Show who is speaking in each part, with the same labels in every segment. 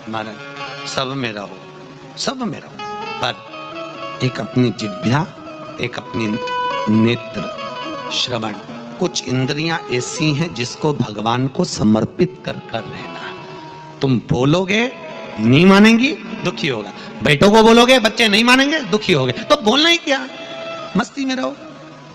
Speaker 1: महाराज सब मेरा हो, सब मेरा हो, पर एक अपनी जिह्वा, एक अपनी नेत्र, श्रवण, कुछ इंद्रियां ऐसी हैं जिसको भगवान को समर्पित कर कर रहना। तुम बोलोगे नहीं मानेंगी, दुखी होगा। बेटों को बोलोगे बच्चे नहीं मानेंगे, दुखी होगे। तो बोलना ही क्या, मस्ती में रहो।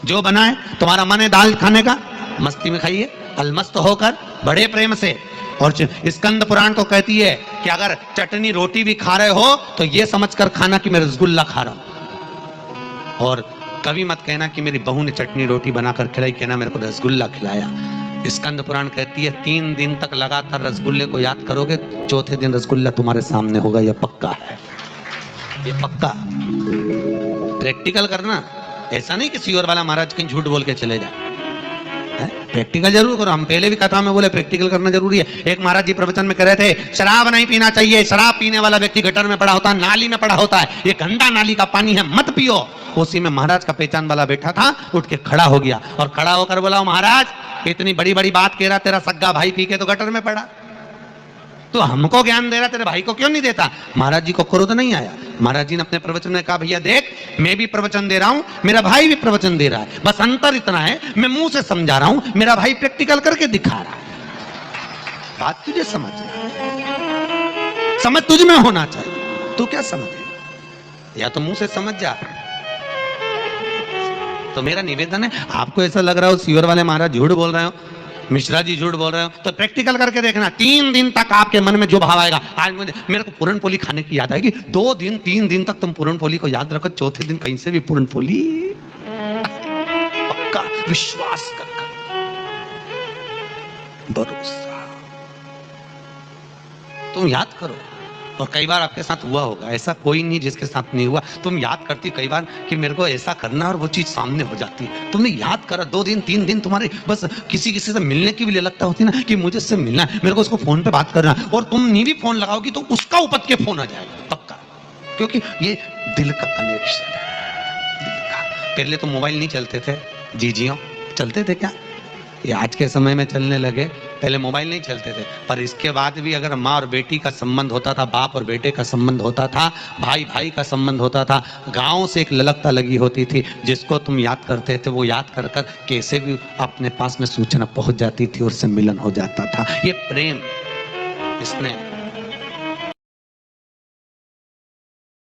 Speaker 1: जो बना है तुम्हारा मन है दाल खाने का, मस्ती में खाइए, अलमस्त होकर बड़े प्रेम से। और स्कंद पुराण तो कहती है कि अगर चटनी रोटी भी खा रहे हो तो ये समझकर खाना कि मैं रसगुल्ला खा रहा हूं। और कभी मत कहना कि मेरी बहू ने चटनी रोटी बनाकर खिलाई, कहना मेरे को रसगुल्ला खिलाया। स्कंद पुराण कहती है 3 दिन तक लगातार रसगुल्ले को याद करोगे, चौथे दिन रसगुल्ला तुम्हारे सामने होगा, यह पक्का है, ये पक्का। प्रैक्टिकल करना, ऐसा नहीं कि सीवर वाला महाराज कहीं झूठ बोल के चले जाए, प्रैक्टिकल जरूर करो। हम पहले भी कथा में बोले प्रैक्टिकल करना जरूरी है। एक महाराज जी प्रवचन में कह रहे थे शराब नहीं पीना चाहिए, शराब पीने वाला व्यक्ति गटर में पड़ा होता है, नाली में पड़ा होता है, ये गंदा नाली का पानी है, मत पियो। उसी में महाराज का पहचान वाला बैठा था, उठ के खड़ा हो गया और खड़ा होकर बोला महाराज इतनी बड़ी बड़ी बात कह रहा, तेरा सग्गा भाई पी के तो गटर में पड़ा, तो हमको ज्ञान दे रहा, तेरे भाई को क्यों नहीं देता? महाराज जी को क्रोध नहीं आया। महाराज जी ने अपने प्रवचन में कहा भैया देख, मैं भी प्रवचन दे रहा हूं, मेरा भाई भी प्रवचन दे रहा है, बस अंतर इतना है मैं मुंह से समझा रहा हूं, मेरा भाई प्रैक्टिकल करके दिखा रहा है। बात तुझे समझ तुझ में होना चाहिए, तू क्या समझ, या तो मुंह से समझ जा। तो मेरा निवेदन है, आपको ऐसा लग रहा हो सीवर वाले महाराज झूठ बोल रहे हो, मिश्रा जी झूठ बोल रहे हो, तो प्रैक्टिकल करके देखना। 3 दिन तक आपके मन में जो भाव आएगा, आज मेरे को पूरन पोली खाने की याद आएगी, 2 दिन 3 दिन तक तुम पूरन पोली को याद रखो, चौथे दिन कहीं से भी पूरन पोली, पक्का विश्वास कर, भरोसा, तुम याद करो। और कई बार आपके साथ हुआ होगा, ऐसा कोई नहीं जिसके साथ नहीं हुआ। तुम याद करती कई बार कि मेरे को ऐसा करना, और वो चीज सामने हो जाती है। तुमने याद करा 2 दिन 3 दिन तुम्हारे बस किसी से मिलने की भी लगता होती ना कि मुझे इससे मिलना है, मेरे को उसको फोन पे बात करना, और तुम नहीं भी फोन लगाओगी तो उसका उपज के फोन आ जाएगा पक्का, क्योंकि ये दिल का कनेक्शन है। पहले तो मोबाइल नहीं चलते थे, जी चलते थे क्या, ये आज के समय में चलने लगे, पहले मोबाइल नहीं चलते थे। पर इसके बाद भी अगर माँ और बेटी का संबंध होता था, बाप और बेटे का संबंध होता था, भाई भाई का संबंध होता था, गांव से एक ललकता लगी होती थी, जिसको तुम याद करते थे वो याद कर कर कैसे भी अपने पास में सूचना पहुंच जाती थी और उससे मिलन हो जाता था। ये प्रेम, इसने